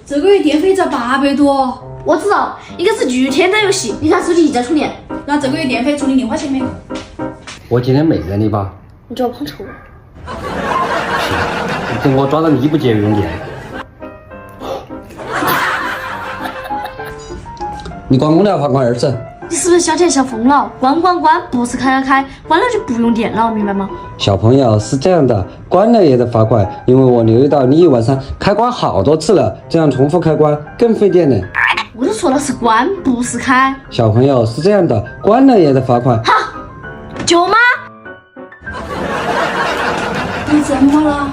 这个月电费只要800多。我知道，一个是巨天的游戏，你看手机一直在充电。那这个月电费除你零花钱没？我今天没惹你吧？你叫我捧臭。等我抓到你不节约用电。你关空调罚款20。你是不是小钱想疯了？关不是开，关了就不用电了，明白吗？小朋友是这样的，关了也得罚款，因为我留意到你一晚上开关好多次了，这样重复开关更费电呢。我都说了是关，不是开。小朋友是这样的，关了也得罚款。哈，舅妈，你怎么了？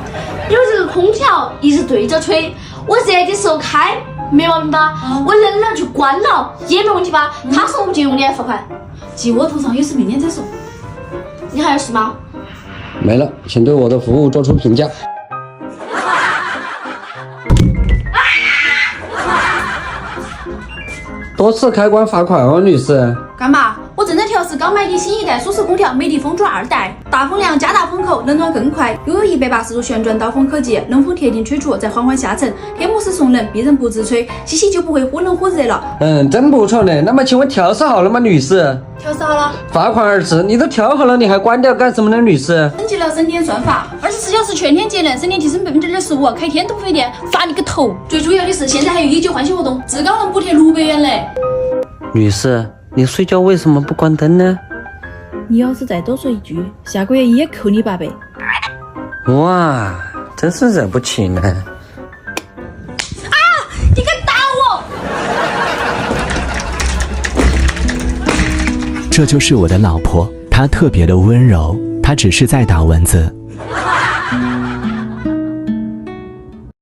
因为这个空调一直对着吹，我热的时候开，没毛病吧？我冷了就关了，也没问题吧？他说我们就用电罚款，记我头上，有事明天再说。你还有事吗？没了，请对我的服务做出评价。多次开关罚款哦，女士。干嘛？我正在调试刚买的新一代舒适空调美的风装2代，大风量加大风口，冷暖更快，拥有180度旋转导风可及，冷风贴顶吹出，再缓缓下沉，黑模式送冷，避震不直吹，吸气就不会忽冷忽热了。真不错呢。那么请问调试好了吗，女士？调试好了，罚款20，你都调好了，你还关掉干什么呢，女士？升级了省电算法，24小时全天节能，省电提升25%，开天都不费电，罚你个头！最主要的是，现在还有19换新活动，至高能补贴600元嘞。女士，你睡觉为什么不关灯呢？你要是再多说一句，下个月也扣你800。哇，真是惹不起呢。你敢打我！这就是我的老婆，她特别的温柔，她只是在打蚊子，